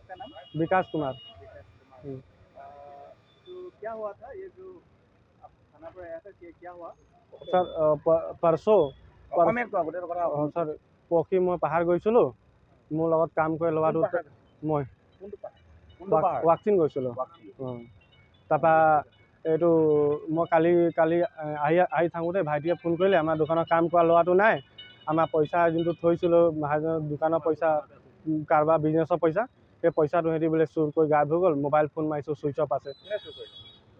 आपका नाम? विकास कुमार। विकास कुमार। तो क्या हुआ था ये जो आप थाना पर आया था क्या हुआ? सर परसों सर पखी मैं पहाड़ गई मोर लगत काम करे लगा मैं वाक्सिन गई तापा এইটো মই কালি আহি থাকোঁতে ভাইটিয়ে ফোন কৰিলে আমাৰ দোকানত কাম কৰা ল'ৰাটো নাই আমাৰ পইচা যোনটো থৈছিলোঁ মহাজনৰ দোকানৰ পইচা কাৰোবাৰ বিজনেছৰ পইচা সেই পইচাটো সিহঁতি বোলে চুৰ কৰি গায়ব হৈ গ'ল মোবাইল ফোন মাৰিছোঁ ছুইচ অফ আছে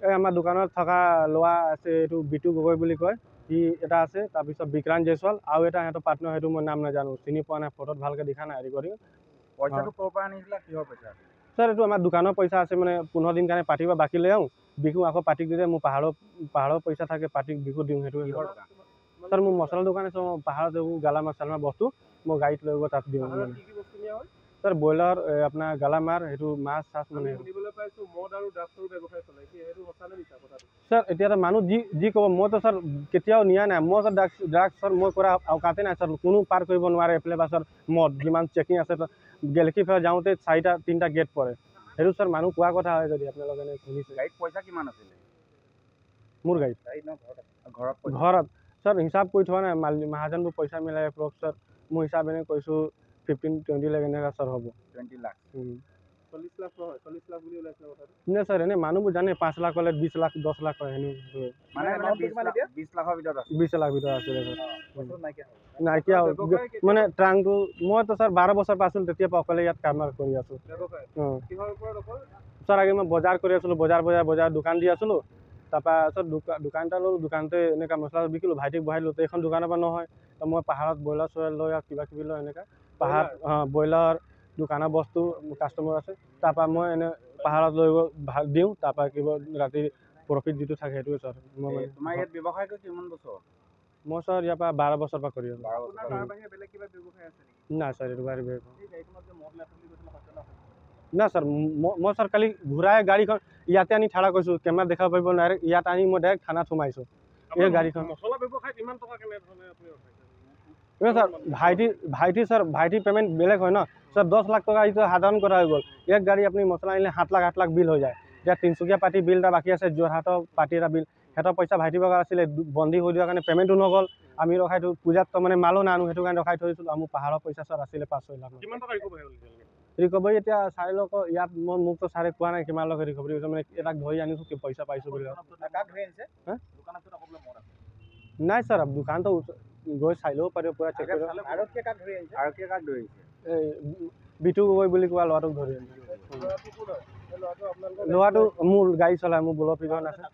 এই আমাৰ দোকানত থকা ল'ৰা আছে এইটো বিটু গগৈ বুলি কয় সি এটা আছে তাৰপিছত বিক্ৰান্ত জয়সৱাল আৰু এটা সিহঁতৰ পাৰ্টনাৰ সেইটো মই নাম নাজানো চিনি পোৱা নাই ফটোত ভালকৈ দেখা নাই ৰেকৰ্ডিং পইচাটো ক'ৰ পৰা আনিছিলা কিহৰ পইচা सर ये आम दुकान पैसा आसे मैंने 15 दिन कारण पार्टी बाकी ले आऊँ बिहू आको पार्टी दे मुझे पहाड़ पैसा था पार्टी बिहू दिँ सर मोर मसला दुकान है पहाड़ देखूँ गाला मसाला बस्तु मैं गाड़ी ले तक दिँ सर ब्रयलर अपना गालामार ये माछ चाछ मैं सर इतना मानु जी कब मैं तो सर केतियाओ निया ना मैं सर ड्राग्स सर मैं करा अवकाते ना सर कोनो पार কৰিব নোৱাৰে এফালে বা सर मद जिमान चेकिंग আছে গেলেকি ফেৰ যাওঁতে 4টা গেট পৰে সেইটো सर মানুহ কোৱা কথা হয় যদি আপোনালোকে শুনিছে গাড়ীত পইচা কিমান আছিল মোৰ গাড়ীত ঘৰত सर हिसाब কৰি থোৱা নাই महाजनবোৰ পইচা মিলাই এপ্ৰক্স सर মোৰ হিচাপ এনে কৈছোঁ 15-20 লাখ এনেকা सर হ'ব 20 লাখ 40 লাখ হয় 40 লাখ বুলি ওলাইছে কথাটো নে सर এনে মানুহবোৰ জানে 5 লাখ হলে 20 লাখ 10 লাখ হয় হেনু মানে 20 লাখৰ ভিতৰত আছে 20 লাখ ভিতৰত আছে सर নাইকিয়া মানে ট্ৰাংটো মই তো सर 12 বছৰ পাছিল তেতিয়া অকলে ইয়াত কাম কৰি আছো কিহৰ ওপৰত অকল सर আগে মই বজাৰ কৰি আছিলো বজাৰ দোকান দি আছিলো তাপা सर দোকান এটা ললো দোকানতে এনেকা মছলা বিকিলো ভাইটিক বহাইলো তো এখন দোকানৰ পৰা নহয় তো মই পাহাৰত ব্ৰইলাৰ চইলাৰ লৈ কিবা কিবি লৈ এনেকা পাহাৰ ব্ৰইলাৰ দোকানৰ বস্তু কাষ্টমাৰ আছে তাপা মই এনে পাহাৰত লৈ দিওঁ তাপা কিবা ৰাতি প্ৰফিট যিটো থাকে সেইটোৱে सर মই মানে তোমাৰ ইয়াত ব্যৱসায় কৰি কিমান বছৰ মই सर ইয়াৰ পৰা 12 বছৰ পৰা কৰি আছো আপোনাৰ তাৰ বাহিৰে বেলেগ কিবা ব্যৱসায় আছে নেকি না सर এইটো বাহিৰে এই গাড়ীখনত যে মদ লাথ বুলি কৈছিল সত্য নহয় না सर मैं सर काली घूराए गाड़ी इते आनी ठाड़ा कैसा केमेरा देखा पाब डायरेक्ट इतना आनी मैं डायरेक्ट थाना सोमाइसो ये गाड़ी মছলা ব্যৱসায়ত ইমান টকা কেনেধৰণে আপুনি सर भाईटी सर भाईटी पेमेंट बेलेग है ना सर 10 लाख टका ये साधारण करा हो गल एक गाड़ी अपनी मसला आने 7 लाख बिल हो जाए या तिनसुकिया पार्टी बिल এটা बाकी আছে যোৰহাটৰ पार्टी এটা बिल সেটা পইচা ভাইটি বগা আছিলে বন্দী হৈ দিয়াৰ কাৰণে পেমেণ্টটো নগল আমি ৰখাই থৈ পূজাত তো মানে মালো নানো সেইটো কাৰণে ৰখাই থৈছিলোঁ আৰু পাহাৰৰ পইচা सर আছিলে 5-6 লাখ কিমান টকা ৰিকভাৰী হ'ল ৰিকভাৰী এতিয়া চাই লওক ইয়াত মই মোক তো চাৰে কোৱা নাই কিমান লওক ৰিকভাৰী হৈছে মানে এটাক ধৰি আনিছোঁ কি পইচা পাইছোঁ বুলি নাই सर দোকানটো গৈ চাই ল'ব পাৰিব পুৰা চেক কৰিব বিটু গগৈ বুলি কোৱা ল'ৰাটোক ধৰি আনিছোঁ ল'ৰাটো মোৰ গাড়ী চলাই মোৰ বুলেট পিকআপ আছে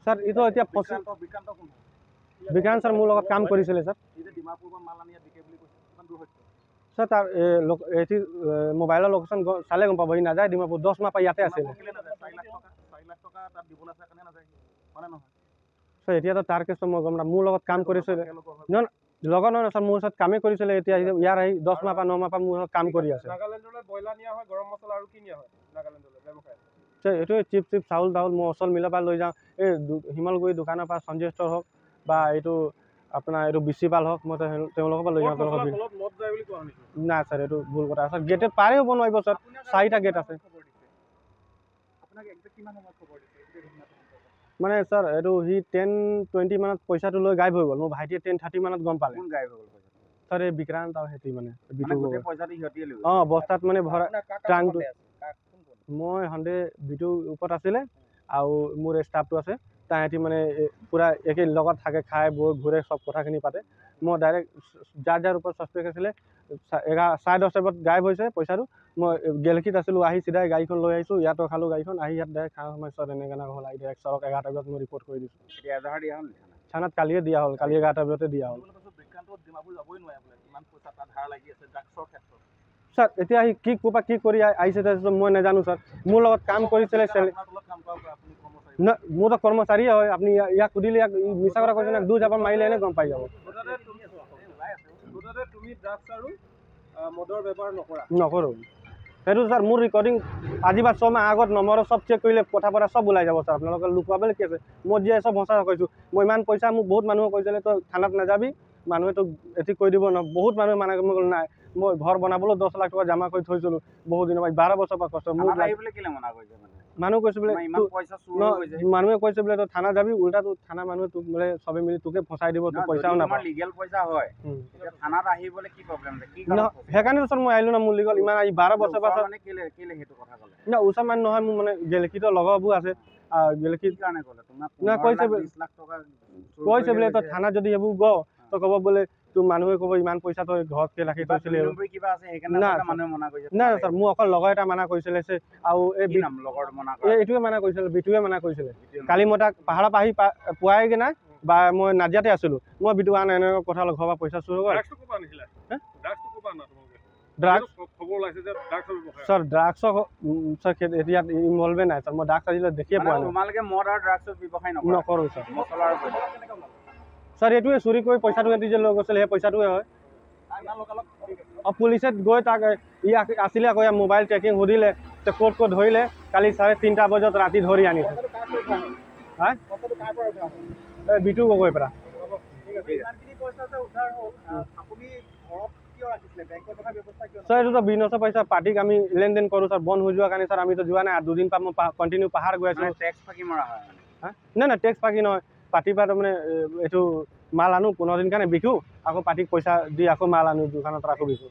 सर ये तो এতিয়া বিক্ৰান্ত सर মোৰ লগত কাম কৰিছিলে सर सर तार एटी मोबाइल लोकेशन चाले गम पाब नाजाए डिमापुर 10 माह इते आছিলে सर এতিয়া तो तार केस मैं गम ना मोर লগত काम কৰিছিলে লগত নহয় सर मोर साथ कामे কৰিছিলে এতিয়া ইয়াৰ আহি 10 माह 9 माह मोर काम কৰি আছে নাগালেণ্ডলৈ ব্ৰইলাৰ নিয়া হয় গৰম মছলা আৰু কি নিয়া হয় নাগালেণ্ডলৈ ব্যৱসায় सर এইটো চিপ চাউল দাউল মই অচল মিলৰ পৰা লৈ যাওঁ এই হিমালগুৰি দোকানৰ পৰা সঞ্জয় ষ্ট'ৰ হওক বা এইটো আপোনাৰ এইটো বিচিপাল হওক মই তেওঁলোকৰ পৰা লৈ যাওঁ না सर এইটো ভুল কথা सर গেটে পাৰে হ'ব নোৱাৰিব सर 4টা গেট আছে মানে सर এইটো হি 10-20 মানত পইচাটো লৈ গায়ব হৈ গ'ল মোৰ ভাইটিয়ে 10-30 মানত গম পালে কোন গায়ব হৈ গ'ল सर এই বিক্ৰান্ত আৰু হেতি মানে পইচাটো সিহঁতিয়ে লৈ বস্তাত মানে ভৰা ট্ৰাংটো মই সন্দেহ বিটু ওপৰত আছিলে আৰু মোৰ ষ্টাফটো আছে তাহাঁতি মানে পুৰা একে লগত থাকে খাই বৈ ঘূৰে সব কথাখিনি পাতে মই ডাইৰেক্ট যাৰ ওপৰত ছাছপেক্ট আছিলে 10:30 বজাত গায়ব হৈছে পইচাটো মই গেলেকিত আছিলোঁ আহি চিধাই গাড়ীখন লৈ আহিছোঁ ইয়াত ৰখালোঁ গাড়ীখন আহি ইয়াত ডাইৰেক্ট খাওঁ সময় সৰ এনেকৈ হ'ল আহি ডাইৰেক্ট চৰক 11টা বজাত মই ৰিপৰ্ট কৰি দিছোঁ থানাত কালিয়ে দিয়া হ'ল কালি 11টা বজাতে দিয়া হ'ল सर এতিয়া কি কোপা কি কৰি আইছে মই নাজানো सर মোৰ লগত কাম কৰিছিলে মোৰ তো কৰ্মচাৰীয়ে হয় আপুনি ইয়াক সুধিলে ইয়াক মিছা কথা কৈছে না দু জাপান মাৰিলে এনে গম পাই যাব নকৰোঁ সেইটো सर মোৰ ৰেকৰ্ডিং আজি বা 6 মাহ আগত নম্বৰ সব চেক কৰিলে কথা পতা সব ওলাই যাব सर আপোনালোকে লুকুৱাবলৈ কি আছে মই যে সব সঁচা কৈছোঁ মই ইমান পইচা মোক বহুত মানুহে কৈছিলে তো থানাত নাযাবি মানুহে তো এটি কৈ দিব ন বহুত মানুহে মানে নাই মই ঘৰ বনাবলৈ 10 লাখ টকা জমা কৰি থৈছিলোঁ বহুত দিনৰ পৰা 12 বছৰৰ পৰা কষ্ট মোক মানুহ কৈছে বোলে মানুহে কৈছে বোলে তই থানা যাবি উল্টা তোৰ থানা মানুহে তোক বোলে চবে মিলি তোকে ফচাই দিব তোৰ পইচাও নাপায় সেইকাৰণে ওচৰত মই আহিলোঁ না মোৰ লিগল ইমান 12 বছৰ পাছত না ওচৰ মানুহ নহয় মোৰ মানে গেলেকীতো লগৰবোৰ আছে কৈছে বোলে তই থানাত যদি এইবোৰ গ তই ক'ব বোলে তোৰ মানুহে ক'ব ইমান পইচা তই ঘৰত ৰাখি থৈছিলি না ছাৰ মোৰ অকল লগৰ এটা মানা কৰিছিলে আৰু এইটোৱে মানা কৰিছিলে বিটুৱে মানা কৰিছিলে কালি মই তাক পাহাৰৰ পৰা আহি পোৱাইগৈ নাই বা মই নাজিয়াতে আছিলোঁ মই বিটু আন এনেকুৱা কথা ঘৰৰ পৰা পইচা চুৰ গ'ল ছাৰ ড্ৰাগছৰ এতিয়া ইনভলভে নাই ছাৰ মই ড্ৰাগছ আজিলৈ দেখিয়ে পোৱা নাই নকৰোঁ ছাৰ ছাৰ এইটোৱে চুৰি কৰি পইচাটো এটি যে লৈ গৈছিলে সেই পইচাটোৱে হয় পুলিচে গৈ তাক আছিলে আকৌ মোবাইল ট্ৰেকিং সুধিলে ক'ত ধৰিলে কালি 3:30 বজাত ৰাতি ধৰি আনিছে বিটু গগৈ পৰা ছাৰ এইটোতো বিজনেছৰ পইচা পাৰ্টিক আমি লেনদেন কৰোঁ ছাৰ বন্ধ হৈ যোৱাৰ কাৰণে ছাৰ আমিতো যোৱা নাই 2 দিন পৰা মই কণ্টিনিউ পাহাৰ গৈ আছোঁ নাই নাই টেক্স ফাঁকি নহয় পাৰ্টিৰ পৰা তাৰমানে এইটো মাল আনো 15 দিন কাৰণে বিকো আকৌ পাৰ্টিক পইচা দি আকৌ মাল আনো দোকানত আকৌ বিকো